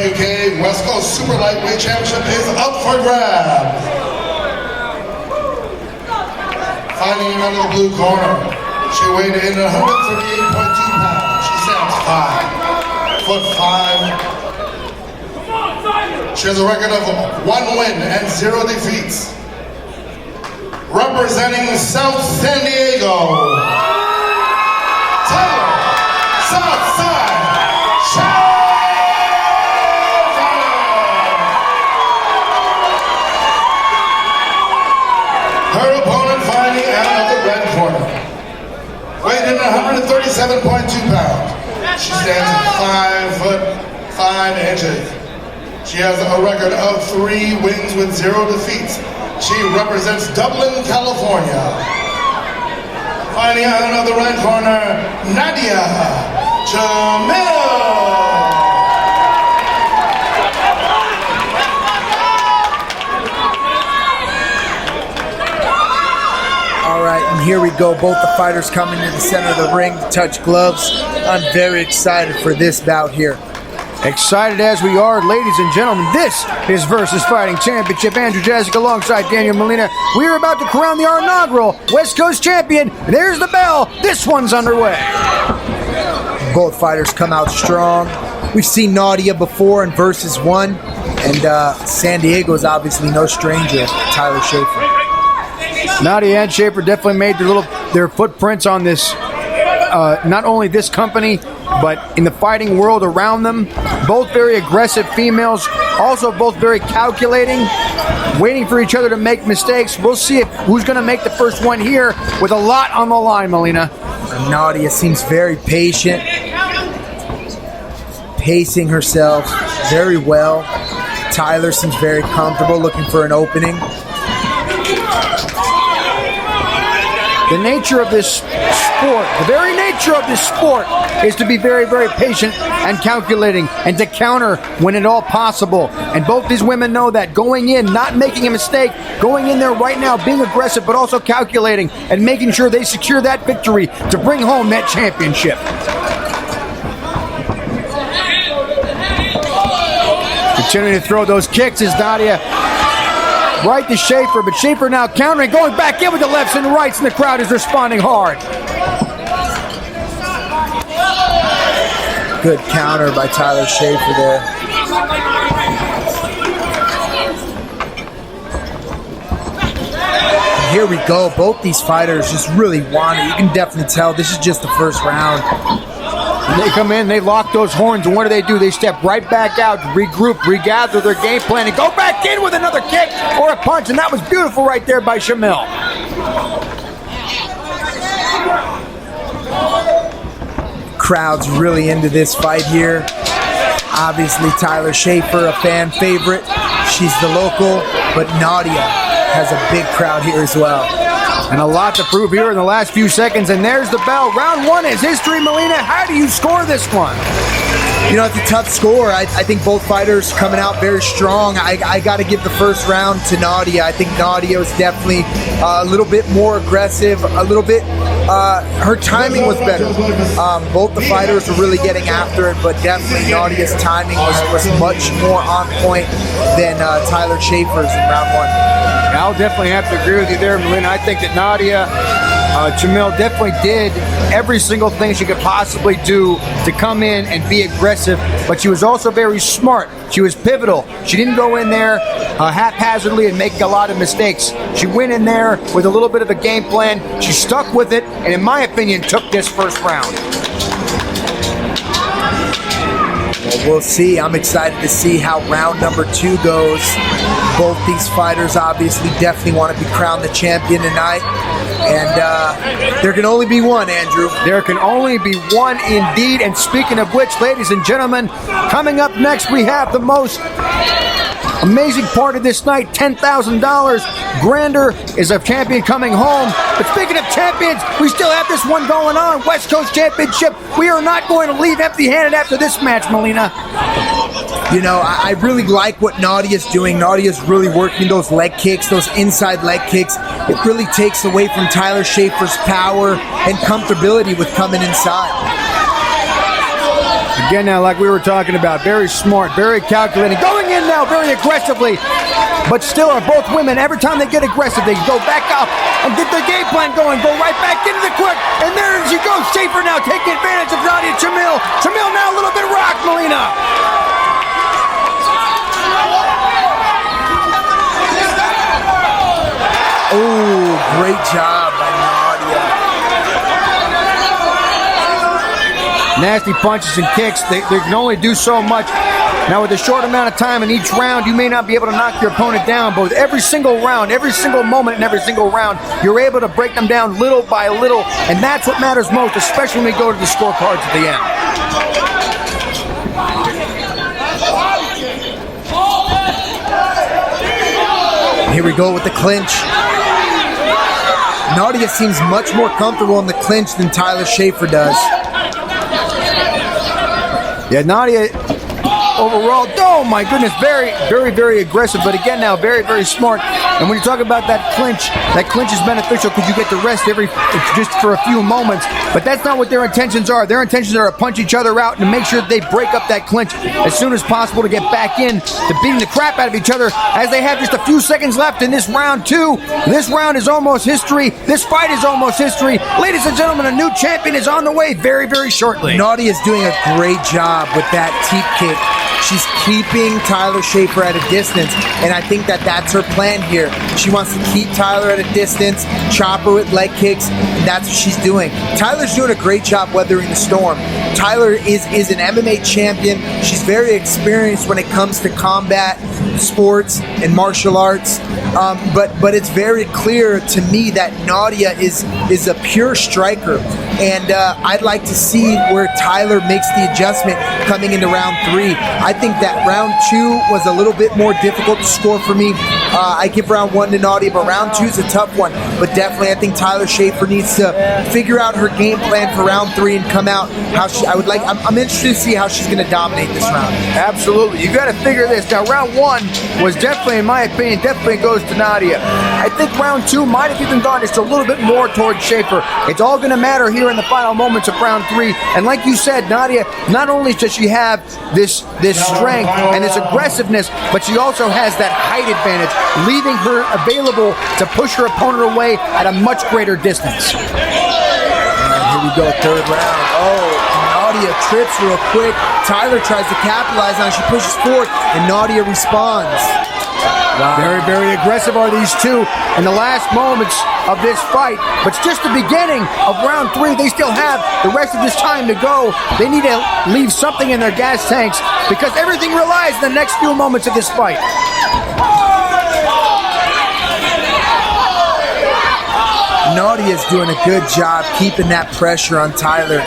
WK West Coast Super Lightweight Championship is up for grabs. Fighting out of the blue corner, she weighed in at 138.2 pounds. She stands 5'5". She has a record of 1 win and 0 defeats. Representing South San Diego, Tyler Southside Schaefer. Her opponent fighting out of the red corner, weighed in at 137.2 pounds. She stands at 5'5". She has a record of 3 wins with 0 defeats. She represents Dublin, California. Fighting out of the red corner, Nadia Chmil. All right, and here we go. Both the fighters coming to the center of the ring to touch gloves. I'm very excited for this bout here. Excited as we are, ladies and gentlemen. This is Versus Fighting Championship. Andrew Jessic alongside Daniel Molina. We are about to crown the inaugural West Coast champion. There's the bell. This one's underway. Both fighters come out strong. We've seen Nadia before in Versus 1, and San Diego is obviously no stranger to Tyler Schaefer. Nadia and Schaefer definitely made their footprints on this, not only this company, but in the fighting world around them. Both very aggressive females, also both very calculating, waiting for each other to make mistakes. We'll see who's going to make the first one here with a lot on the line, Molina. Nadia seems very patient, pacing herself very well. Tyler seems very comfortable, looking for an opening. The nature of this sport, the very nature of this sport is to be very, very patient and calculating and to counter when at all possible. And both these women know that going in, not making a mistake, going in there right now, being aggressive, but also calculating and making sure they secure that victory to bring home that championship. Continuing to throw those kicks is Nadia. Right to Schaefer, but Schaefer now countering, going back in with the lefts and rights, and the crowd is responding hard. Good counter by Tyler Schaefer there. And here we go. Both these fighters just really want it. You can definitely tell this is just the first round. When they come in, they lock those horns, and what do? They step right back out, regroup, regather their game plan, and go back in with another kick or a punch, and that was beautiful right there by Chmil. Crowd's really into this fight here. Obviously, Tyler Schaefer, a fan favorite. She's the local, but Nadia has a big crowd here as well. And a lot to prove here in the last few seconds, and there's the bell. Round 1 is history, Molina. How do you score this one? You know, it's a tough score. I think both fighters coming out very strong. I got to give the first round to Nadia. I think Nadia was definitely a little bit more aggressive, a little bit, her timing was better. Both the fighters were really getting after it, but definitely Nadia's timing was much more on point than Tyler Schaefer's in round 1. I'll definitely have to agree with you there, Molina. I think that Nadia Chmil definitely did every single thing she could possibly do to come in and be aggressive, but she was also very smart. She was pivotal. She didn't go in there haphazardly and make a lot of mistakes. She went in there with a little bit of a game plan. She stuck with it, and in my opinion, took this first round. Well, we'll see. I'm excited to see how round number 2 goes. Both these fighters obviously definitely want to be crowned the champion tonight. And there can only be one, Andrew. There can only be one indeed. And speaking of which, ladies and gentlemen, coming up next we have the most amazing part of this night, $10,000. Grander is a champion coming home. But speaking of champions, we still have this one going on, West Coast Championship. We are not going to leave empty-handed after this match, Molina. You know, I really like what Nadia's doing. Nadia's really working those leg kicks, those inside leg kicks. It really takes away from Tyler Schaefer's power and comfortability with coming inside. Again now, like we were talking about, very smart, very calculating, going in now very aggressively, but still are both women. Every time they get aggressive, they go back up and get their game plan going, go right back into the quick, and there she goes. Schaefer now taking advantage of Nadia Chmil. Chmil now a little bit rocked, Melina. Oh, great job by Nadia. Nasty punches and kicks. They can only do so much. Now, with a short amount of time in each round, you may not be able to knock your opponent down, but with every single round, every single moment in every single round, you're able to break them down little by little, and that's what matters most, especially when we go to the scorecards at the end. Here we go with the clinch. Nadia seems much more comfortable in the clinch than Tyler Schaefer does. Yeah, Nadia overall, oh my goodness, very, very, very aggressive, but again now, very, very smart. And when you talk about that clinch is beneficial because you get to rest just for a few moments, but that's not what their intentions are. Their intentions are to punch each other out and to make sure that they break up that clinch as soon as possible to get back in to beating the crap out of each other as they have just a few seconds left in this round 2. This round is almost history. This fight is almost history. Ladies and gentlemen, a new champion is on the way very, very shortly. Nadia is doing a great job with that teep kick. She's keeping Tyler Schaefer at a distance, and I think that that's her plan here. She wants to keep Tyler at a distance, chop her with leg kicks, and that's what she's doing. Tyler's doing a great job weathering the storm. Tyler is an MMA champion. She's very experienced when it comes to combat sports and martial arts, but it's very clear to me that Nadia is a pure striker, and I'd like to see where Tyler makes the adjustment coming into round 3. I think that round 2 was a little bit more difficult to score for me. I give round 1 to Nadia, but round 2 is a tough one. But definitely, I think Tyler Schaefer needs to figure out her game plan for round 3 and come out how she. I'm interested to see how she's going to dominate this round. Absolutely, you got to figure this. Now, round 1 was definitely, in my opinion, definitely goes to Nadia. I think round 2 might have even gone just a little bit more towards Schaefer. It's all going to matter here in the final moments of round 3. And like you said, Nadia, not only does she have this strength and this aggressiveness, but she also has that height advantage, leaving her available to push her opponent away at a much greater distance. Here we go, 3rd round. Oh, Nadia trips real quick. Tyler tries to capitalize on it. She pushes forward, and Nadia responds. Wow. Very, very aggressive are these two in the last moments of this fight. But it's just the beginning of round 3. They still have the rest of this time to go. They need to leave something in their gas tanks because everything relies on the next few moments of this fight. Nadia's doing a good job keeping that pressure on Tyler.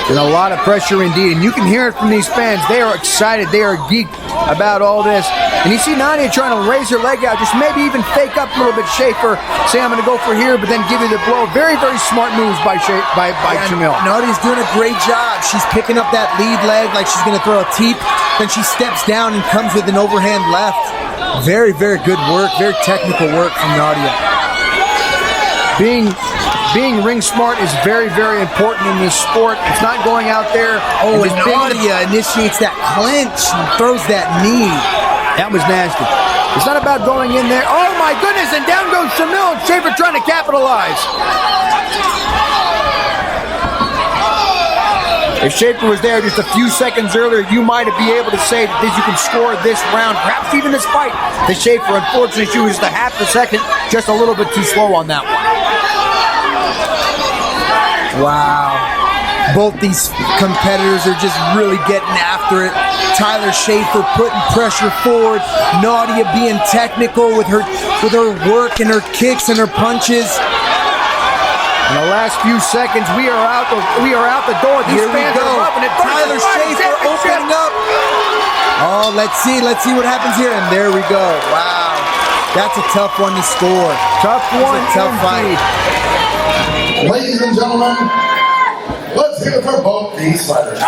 There's a lot of pressure indeed, and you can hear it from these fans. They are excited. They are geeked about all this. And you see Nadia trying to raise her leg out, just maybe even fake up a little bit Schaefer, say I'm going to go for here, but then give you the blow. Very, very smart moves by Chmil. Nadia's doing a great job. She's picking up that lead leg like she's going to throw a teep. Then she steps down and comes with an overhand left. Very, very good work. Very technical work from Nadia. Being ring smart is very, very important in this sport. It's not going out there. Oh, and Nadia initiates that clinch and throws that knee. That was nasty. It's not about going in there. Oh my goodness, and down goes Chmil, and Schaefer trying to capitalize. If Schaefer was there just a few seconds earlier, you might be able to say that you can score this round, perhaps even this fight to Schaefer. Unfortunately, she was just a half a second, just a little bit too slow on that one. Wow. Both these competitors are just really getting after it. Tyler Schaefer putting pressure forward. Nadia being technical with her work and her kicks and her punches. In the last few seconds, we are out the door. These fans are loving it. Tyler Schaefer opening up. Oh, let's see what happens here. And there we go. Wow. That's a tough one to score. Tough one. Tough fight. Ladies and gentlemen, let's hear it for both these fighters.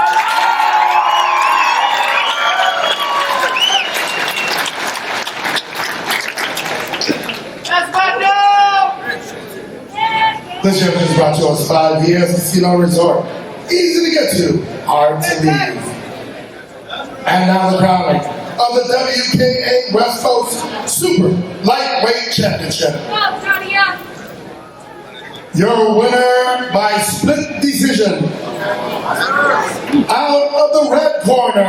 That's my dog! The gym has brought to us 5 years, Casino Resort. Easy to get to, hard to leave. And now the crowning of the WKA West Coast Super Lightweight Championship. Your winner by split decision, out of the red corner,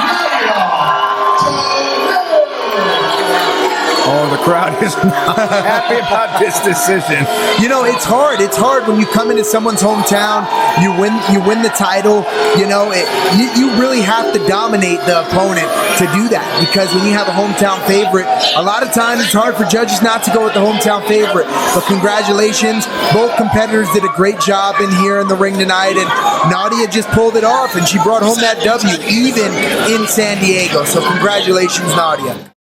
Nadia Chmil. Oh, the crowd is not happy about this decision. You know, it's hard. It's hard when you come into someone's hometown, you win the title. You know, you really have to dominate the opponent to do that, because when you have a hometown favorite, a lot of times it's hard for judges not to go with the hometown favorite. But congratulations, both competitors did a great job in here in the ring tonight, and Nadia just pulled it off, and she brought home that W even in San Diego. So congratulations, Nadia.